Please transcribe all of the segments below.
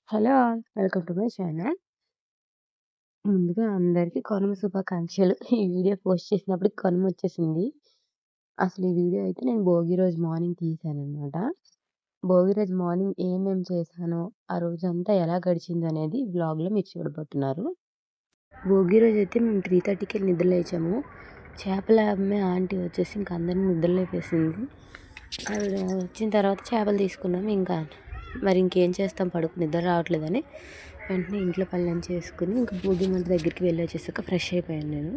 Hello all. Welcome to my channel. ముందుగా అందరికీ కనుమ శుభాకాంక్షలు. ఈ వీడియో పోస్ట్ చేసినప్పటికి కనుమొచ్చేసింది. అసలు ఈ వీడియో అయితే నేను భోగి రోజు మార్నింగ్ తీశాననమాట. భోగి రోజు మార్నింగ్ ఏమేం చేశానో, ఆ రోజంతా ఎలా గడిచిందనేది వ్లాగ్‌లో మీరు చూడబోతున్నారు. భోగి రోజైతే మేము 3:30కి నిద్ర లేచాము. చేపల అమ్మే ఆంటీ వచ్చేసి ఇంక అందరిని నిద్ర లేపేసింది. ఆవిడ వచ్చిన తర్వాత చేపలు తీసుకున్నాము. ఇంకా మరి ఇంకేం చేస్తాం, పడుకుని నిద్ర రావట్లేదని వెంటనే ఇంట్లో పనులన్నీ చేసుకుని ఇంక భోగి మంట దగ్గరికి వెళ్ళి వచ్చేసాక ఫ్రెష్ అయిపోయాను నేను.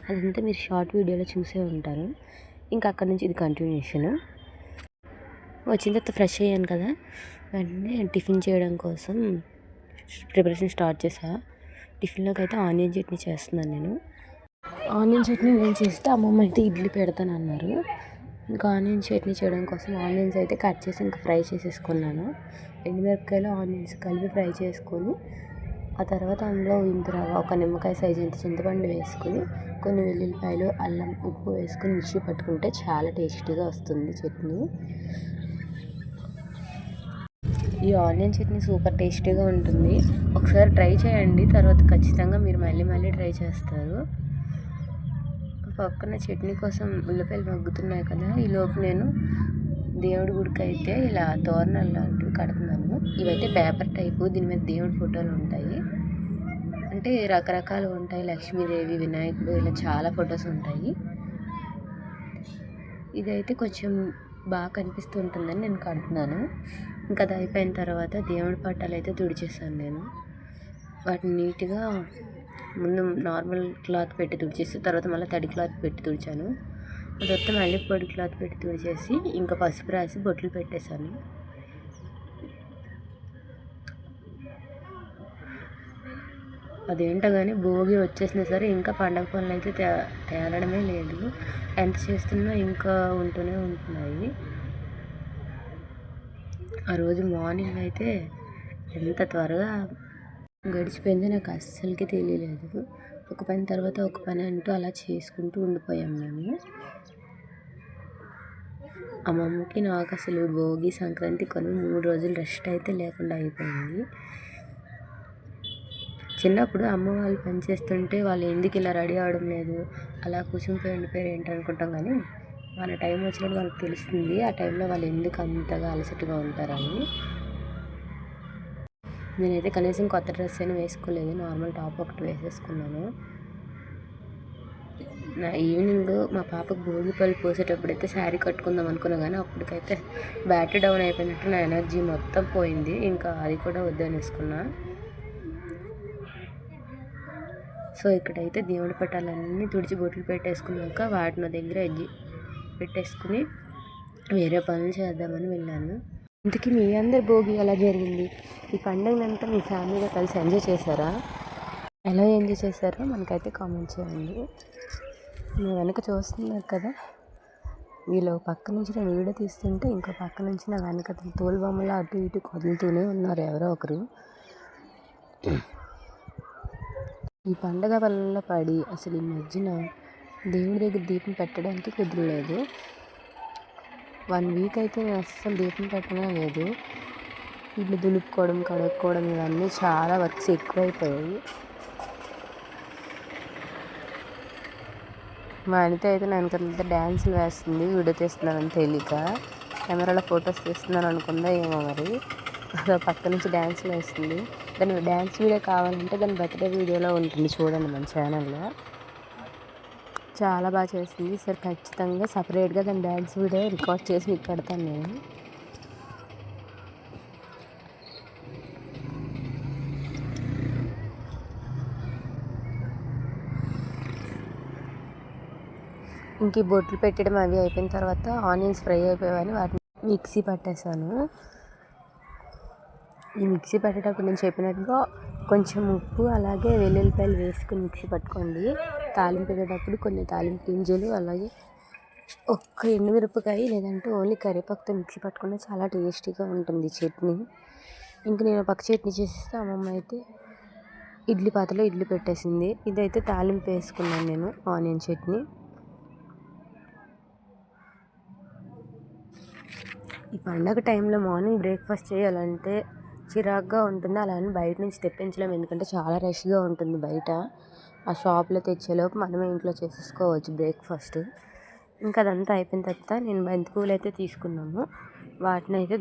అదంతా మీరు షార్ట్ వీడియోలో చూసే ఉంటారు. ఇంకా అక్కడి నుంచి ఇది కంటిన్యూషన్. వచ్చిన తర్వాత ఫ్రెష్ అయ్యాను కదా, వెంటనే టిఫిన్ చేయడం కోసం ప్రిపరేషన్ స్టార్ట్ చేసా. టిఫిన్లోకి అయితే ఆనియన్ చట్నీ చేస్తున్నాను నేను. ఆనియన్ చట్నీ నేను చేస్తే అమ్మమ్మ అయితే ఇడ్లీ పెడతానన్నారు. ఇంకా ఆనియన్ చట్నీ చేయడం కోసం ఆనియన్స్ అయితే కట్ చేసి ఇంకా ఫ్రై చేసేసుకున్నాను. ఎండుమిరపకాయలు ఆనియన్స్ కలిపి ఫ్రై చేసుకొని ఆ తర్వాత అందులో ఇంత ఒక నిమ్మకాయ సైజు ఇంత చింతపండు వేసుకుని కొన్ని వెల్లుల్లిపాయలు, అల్లం, ఉప్పు వేసుకుని మిక్సీ పట్టుకుంటే చాలా టేస్టీగా వస్తుంది చట్నీ. ఈ ఆనియన్ చట్నీ సూపర్ టేస్టీగా ఉంటుంది. ఒకసారి ట్రై చేయండి, తర్వాత ఖచ్చితంగా మీరు మళ్ళీ మళ్ళీ ట్రై చేస్తారు. పక్కన చట్నీ కోసం ఉల్లిపాయలు మగ్గుతున్నాయి కదా, ఈలోపు నేను దేవుడి గుడికి అయితే ఇలా తోరణాలు లాంటివి కడుతున్నాను. ఇవైతే పేపర్ టైపు, దీని మీద దేవుడి ఫోటోలు ఉంటాయి. అంటే రకరకాలు ఉంటాయి, లక్ష్మీదేవి, వినాయకుడు, ఇలా చాలా ఫొటోస్ ఉంటాయి. ఇదైతే కొంచెం బాగా కనిపిస్తూ ఉంటుందని నేను కడుతున్నాను. ఇంకా అది అయిపోయిన తర్వాత దేవుడి పట్టాలు అయితే తుడిచేసాను నేను. వాటిని నీట్గా ముందు నార్మల్ క్లాత్ పెట్టి తుడిచేసి తర్వాత మళ్ళీ తడి క్లాత్ పెట్టి తుడిచాను. తర్వాత మళ్ళీ పొడి క్లాత్ పెట్టి తుడిచేసి ఇంకా పసుపు రాసి బొట్లు పెట్టేశాను. అదేంటో కానీ భోగి వచ్చేసినా సరే ఇంకా పండగ పనులు అయితే తేలడమే లేదు. ఎంత చేస్తున్నా ఇంకా ఉంటూనే ఉంటున్నాయి. ఆ రోజు మార్నింగ్ అయితే ఎంత త్వరగా గడిచిపోయిందో నాకు అస్సలకి తెలియలేదు. ఒక పని తర్వాత ఒక పని అంటూ అలా చేసుకుంటూ ఉండిపోయాం మేము. అమ్మమ్మకి నాకు అసలు భోగి, సంక్రాంతి, కనుమ 3 రోజులు రెస్ట్ అయితే లేకుండా అయిపోయింది. చిన్నప్పుడు అమ్మ వాళ్ళు పని చేస్తుంటే వాళ్ళు ఎందుకు ఇలా రెడీ అవడం లేదు, అలా కూర్చునిపోయి ఉండిపోయారు ఏంటి అనుకుంటాం. కానీ మన టైం వచ్చినప్పుడు వాళ్ళకి తెలుస్తుంది ఆ టైంలో వాళ్ళు ఎందుకు అంతగా అలసటగా ఉంటారని. నేనైతే కనీసం కొత్త డ్రెస్ అయినా వేసుకోలేదు, నార్మల్ టాప్ ఒకటి వేసేసుకున్నాను. నా ఈవినింగ్ మా పాపకు భోగిపళ్ళు పోసేటప్పుడు అయితే శారీ కట్టుకుందాం అనుకున్నా, కానీ అప్పటికైతే బ్యాటరీ డౌన్ అయిపోయినట్టు నా ఎనర్జీ మొత్తం పోయింది. ఇంకా అది కూడా వద్దనేసుకున్నా. సో ఇక్కడైతే దేవుడి పటాలన్నీ తుడిచి బొట్లు పెట్టేసుకున్నాక వాటిని దగ్గర పెట్టేసుకుని వేరే పనులు చేద్దామని వెళ్ళాను. ఇంతకీ మీ అందరి భోగి ఎలా జరిగింది? ఈ పండుగనంతా మీ ఫ్యామిలీగా కలిసి ఎంజాయ్ చేశారా? ఎలా ఎంజాయ్ చేశారో మనకైతే కామెంట్ చేయండి. మీ వెనక చూస్తున్నారు కదా, వీళ్ళు పక్క నుంచి నేను వీడియో తీస్తుంటే ఇంకో పక్క నుంచి నా వెనక తోలుబొమ్మలు అటు ఇటు కదులుతూనే ఉన్నారు ఎవరో ఒకరు. ఈ పండగ వల్ల పడి అసలు ఈ మధ్యన దేవుడి దగ్గర దీపం పెట్టడానికి కుదరలేదు. 1 వీక్ అయితే నేను అస్సలు దీపం పెట్టనే లేదు. ఇల్లు దులుపుకోవడం, కడుక్కోవడం ఇవన్నీ చాలా వర్క్స్ ఎక్కువైపోయాయి. మా అనిత అయితే నేను కొంత డ్యాన్సులు వేస్తుంది, వీడియో తీస్తున్నానని తెలియక కెమెరాలో ఫొటోస్ తీస్తున్నాను అనుకుందా ఏమో మరి. పక్క నుంచి డ్యాన్సులు వేస్తుంది. దాని డ్యాన్స్ వీడియో కావాలంటే దాని బర్త్డే వీడియోలో ఉంటుంది, చూడండి మన ఛానల్లో. చాలా బాగా చేస్తుంది. సరే ఖచ్చితంగా సపరేట్గా దాని డ్యాన్స్ వీడియో రికార్డ్ చేసి మీకు పెడతాను నేను. ఇంక బొట్లు పెట్టడం అవి అయిపోయిన తర్వాత ఆనియన్స్ ఫ్రై అయిపోయాయని వాటిని మిక్సీ పట్టేశాను. ఈ మిక్సీ పట్టేటప్పుడు నేను చెప్పినట్టుగా కొంచెం ఉప్పు అలాగే వెల్లుల్లిపాయలు వేసుకుని మిక్సీ పట్టుకోండి. తాలింపు వేసేటప్పుడు కొన్ని తాలింపు గింజలు అలాగే ఒక్క ఎండుమిరపకాయ లేదంటే ఓన్లీ కరివేపాకుతో మిక్సీ పట్టుకుంటే చాలా టేస్టీగా ఉంటుంది చట్నీ. ఇంక నేను పక్క చట్నీ చేసేస్తే అమ్మమ్మ అయితే ఇడ్లీ పాత్రలో ఇడ్లీ పెట్టేసింది. ఇదైతే తాలింపు వేసుకున్నాను నేను ఆనియన్ చట్నీ. ఈ పండగ టైంలో మార్నింగ్ బ్రేక్ఫాస్ట్ చేయాలంటే చిరాకుగా ఉంటుంది. అలా అని బయట నుంచి తెప్పించలేము, ఎందుకంటే చాలా రష్గా ఉంటుంది బయట. ఆ షాప్లో తెచ్చేలోపు మనమే ఇంట్లో చేసేసుకోవచ్చు బ్రేక్ఫాస్ట్. ఇంకా అదంతా అయిపోయిన తర్వాత నేను బంతిపూలు అయితే తీసుకున్నాము. వాటిని అయితే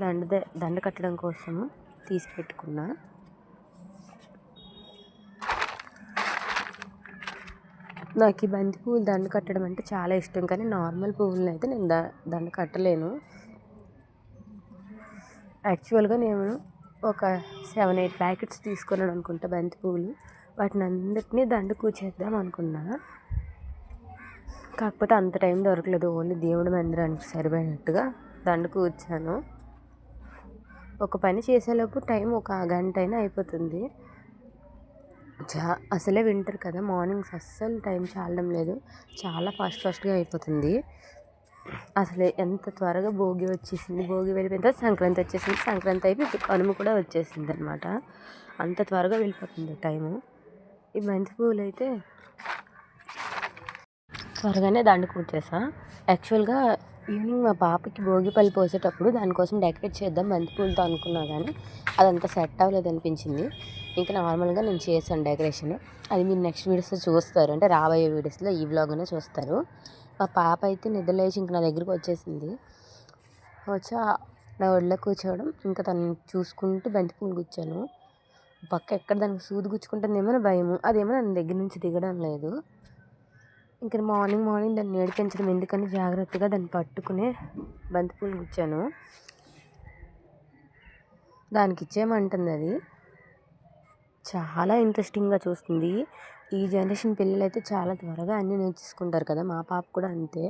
దండ కట్టడం కోసము తీసి పెట్టుకున్నా. నాకు ఈ బంతి పువ్వులు దండ కట్టడం అంటే చాలా ఇష్టం, కానీ నార్మల్ పువ్వులను అయితే నేను దండ కట్టలేను. యాక్చువల్గా నేను ఒక 7-8 ప్యాకెట్స్ తీసుకున్నాను అనుకుంటా బంతి పువ్వులు. వాటిని అన్నిటినీ దండ కూర్చేద్దాం అనుకున్నా, కాకపోతే అంత టైం దొరకలేదు. ఓన్లీ దేవుడి మందిరానికి సరిపోయినట్టుగా దండ కూర్చాను. ఒక పని చేసేలోపు టైం ఒక గంట అయినా అయిపోతుంది. అసలే వింటర్ కదా, మార్నింగ్స్ అస్సలు టైం చాలడం లేదు, చాలా ఫాస్ట్గా అయిపోతుంది. అసలే ఎంత త్వరగా భోగి వచ్చేసింది. భోగి వెళ్ళిపోయిన తర్వాత సంక్రాంతి వచ్చేసింది. సంక్రాంతి అయిపోయి కనుమ కూడా వచ్చేసింది అనమాట. అంత త్వరగా వెళ్ళిపోతుంది టైము. ఈ బంతి పువ్వులు అయితే త్వరగానే దండ కూర్చేసా. యాక్చువల్గా ఈవినింగ్ మా పాపకి భోగిపల్లి పోసేటప్పుడు దానికోసం డెకరేట్ చేద్దాం బంతిపూలతో అనుకున్నా, కానీ అదంతా సెట్ అవ్వలేదు అనిపించింది. ఇంకా నార్మల్గా నేను చేశాను డెకరేషన్. అది మీరు నెక్స్ట్ వీడియోస్లో చూస్తారు, అంటే రాబోయే వీడియోస్లో ఈ వ్లాగ్లోనే చూస్తారు. మా పాప అయితే నిద్రలేచి ఇంక నా దగ్గరికి వచ్చేసింది. వచ్చి నా ఒళ్ళో కూర్చోవడం, ఇంకా తను చూసుకుంటూ బంతిపూలు గుచ్చాను. పక్క ఎక్కడ దానికి సూది గుచ్చుకుంటుందేమో అని భయము, అదేమో నా దగ్గర నుంచి దిగడం లేదు. ఇంకా మార్నింగ్ దాన్ని ఏడిపించడం ఎందుకని జాగ్రత్తగా దాన్ని పట్టుకునే బంతిపూలు గుచ్చాను. దానికి ఇచ్చేయమంటుంది. అది చాలా ఇంట్రెస్టింగ్గా చూస్తుంది. ఈ జనరేషన్ పిల్లలు అయితే చాలా త్వరగా అన్నీ నేర్చేసుకుంటారు కదా, మా పాప కూడా అంతే.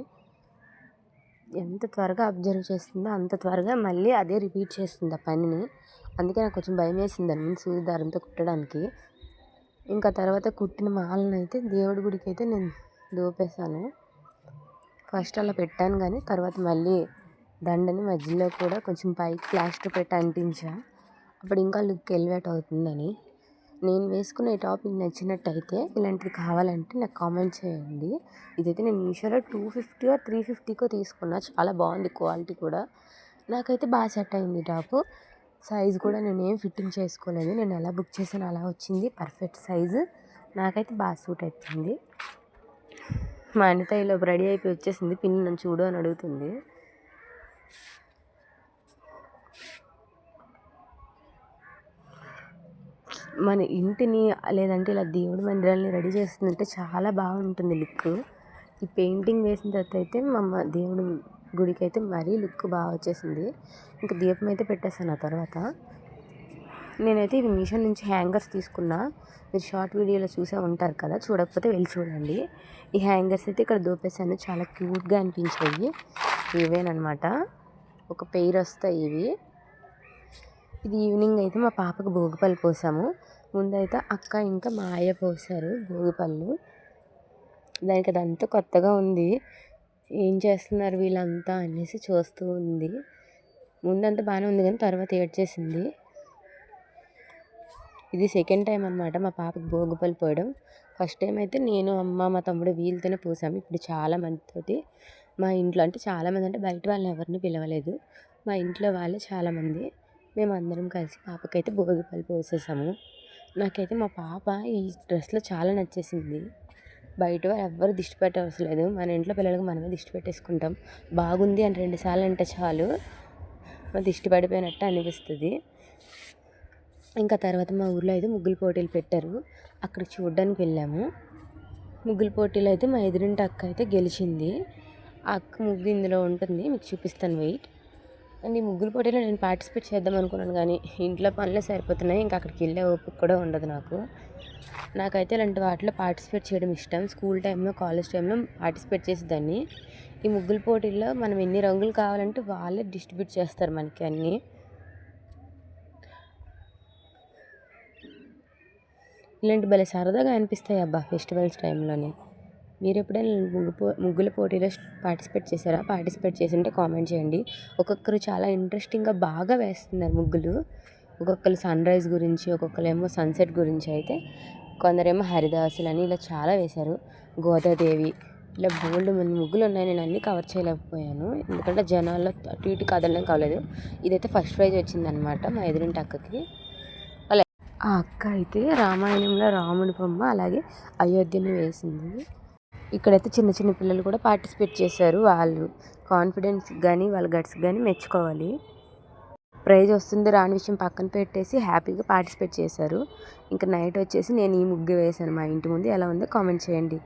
ఎంత త్వరగా అబ్జర్వ్ చేస్తుందో అంత త్వరగా మళ్ళీ అదే రిపీట్ చేస్తుంది ఆ పనిని. అందుకే నాకు కొంచెం భయం వేసింది దాన్ని సూది దారంతో కుట్టడానికి. ఇంకా తర్వాత కుట్టిన మాలను అయితే దేవుడి గుడికి అయితే నేను దోపేశాను. ఫస్ట్ అలా పెట్టాను, కానీ తర్వాత మళ్ళీ దండని మధ్యలో కూడా కొంచెం పైకి ప్లాస్టర్ పెట్టి అంటించా. అప్పుడు ఇంకా లుక్ ఎలివేట్ అవుతుందని. నేను వేసుకునే టాప్ మీకు నచ్చినట్టయితే ఇలాంటివి కావాలంటే నాకు కామెంట్ చేయండి. ఇదైతే నేను మీషోలో 250 or 350 తీసుకున్నా. చాలా బాగుంది క్వాలిటీ కూడా. నాకైతే బాగా సెట్ అయింది టాపు. సైజు కూడా నేనేం ఫిట్టింగ్ చేసుకోలేదు, నేను ఎలా బుక్ చేసాను అలా వచ్చింది, పర్ఫెక్ట్ సైజు. నాకైతే బాగా సూట్ అయిపోయింది. మా అనిత ఈలోపు రెడీ అయిపోయి వచ్చేసింది. పిన్ని నన్ను చూడు అని అడుగుతుంది. మన ఇంటిని లేదంటే ఇలా దేవుడి మందిరాలని రెడీ చేస్తుందంటే చాలా బాగుంటుంది లుక్. ఈ పెయింటింగ్ వేసిన తర్వాత అయితే మా దేవుడి గుడికి అయితే మరీ లుక్ బాగా వచ్చేసింది. ఇంకా దీపం అయితే పెట్టేస్తాను. ఆ తర్వాత నేనైతే ఇవి మీషో నుంచి హ్యాంగర్స్ తీసుకున్నా. మీరు షార్ట్ వీడియోలో చూసే ఉంటారు కదా, చూడకపోతే వెళ్ళి చూడండి. ఈ హ్యాంగర్స్ అయితే ఇక్కడ దోపేసాను, చాలా క్యూట్గా అనిపించాయి. ఇవేనమాట, ఒక పెయిర్ వస్తాయి ఇవి. ఇది ఈవినింగ్ అయితే మా పాపకు భోగిపళ్ళు పోసాము. ముందైతే అక్క ఇంకా మా అయ్య పోసారు భోగిపళ్ళు. దానికి అదంతా కొత్తగా ఉంది, ఏం చేస్తున్నారు వీళ్ళంతా అనేసి చూస్తూ ఉంది. ముందంతా బాగానే ఉంది, కానీ తర్వాత ఏడ్చేసింది. ఇది సెకండ్ టైం అనమాట మా పాపకు భోగిపళ్ళు పోయడం. ఫస్ట్ టైం అయితే నేను, అమ్మ, మా తమ్ముడు వీళ్ళతోనే పోసాము. ఇప్పుడు చాలా మందితోటి మా ఇంట్లో, అంటే చాలామంది అంటే బయట వాళ్ళని ఎవరిని పిలవలేదు, మా ఇంట్లో వాళ్ళే చాలామంది, మేము అందరం కలిసి పాపకైతే భోగిపళ్ళు పోసేసాము. నాకైతే మా పాప ఈ డ్రెస్లో చాలా నచ్చేసింది. బయట వాళ్ళు ఎవ్వరు దిష్టి పెట్టవసరం లేదు, మన ఇంట్లో పిల్లలకు మనమే దిష్టి పెట్టేసుకుంటాం. బాగుంది అని 2 సార్లు అంటే చాలు దిష్టి పడిపోయినట్టు అనిపిస్తుంది. ఇంకా తర్వాత మా ఊర్లో అయితే ముగ్గుల పోటీలు పెట్టారు, అక్కడ చూడడానికి వెళ్ళాము. ముగ్గుల పోటీలు అయితే మా ఎదురింటి అక్క అయితే గెలిచింది. ఆ అక్క ముగ్గు ఇందులో ఉంటుంది, మీకు చూపిస్తాను వెయిట్. అండ్ ఈ ముగ్గుల పోటీలో నేను పార్టిసిపేట్ చేద్దాం అనుకున్నాను, కానీ ఇంట్లో పనులే సరిపోతున్నాయి, ఇంకా అక్కడికి వెళ్ళే ఓపిక కూడా ఉండదు నాకు. నాకైతే ఇలాంటి వాటిలో పార్టిసిపేట్ చేయడం ఇష్టం. స్కూల్ టైంలో, కాలేజ్ టైంలో పార్టిసిపేట్ చేసేదాన్ని. ఈ ముగ్గుల పోటీల్లో మనం ఎన్ని రంగులు కావాలంటే వాళ్ళే డిస్ట్రిబ్యూట్ చేస్తారు మనకి అన్నీ. ఇలాంటి భలే సరదాగా అనిపిస్తాయి అబ్బా ఫెస్టివల్స్ టైంలోనే. మీరు ఎప్పుడైనా ముగ్గుల పోటీలో పార్టిసిపేట్ చేశారా? పార్టిసిపేట్ చేసింటే కామెంట్ చేయండి. ఒక్కొక్కరు చాలా ఇంట్రెస్టింగ్గా బాగా వేస్తున్నారు ముగ్గులు. ఒక్కొక్కరు సన్ రైజ్ గురించి, ఒక్కొక్కరేమో సన్సెట్ గురించి, అయితే కొందరేమో హరిదాసులు అని ఇలా చాలా వేశారు. గోదాదేవి, ఇలా బోల్డ్ మంది ముగ్గులు ఉన్నాయి. నేను అన్నీ కవర్ చేయలేకపోయాను, ఎందుకంటే జనాల్లో అటు ఇటు కదలడం కాలేదు. ఇదైతే ఫస్ట్ ప్రైజ్ వచ్చిందనమాట మా ఎదురింటి అక్కకి. ఆ అక్క అయితే రామాయణంలో రాముడి బొమ్మ అలాగే అయోధ్యని వేసింది. ఇక్కడైతే చిన్న చిన్న పిల్లలు కూడా పార్టిసిపేట్ చేశారు. వాళ్ళు కాన్ఫిడెన్స్ కానీ వాళ్ళ గట్స్ కానీ మెచ్చుకోవాలి. ప్రైజ్ వస్తుంది రాని విషయం పక్కన పెట్టేసి హ్యాపీగా పార్టిసిపేట్ చేశారు. ఇంకా నైట్ వచ్చేసి నేను ఈ ముగ్గు వేశాను మా ఇంటి ముందు. ఎలా ఉందో కామెంట్ చేయండి.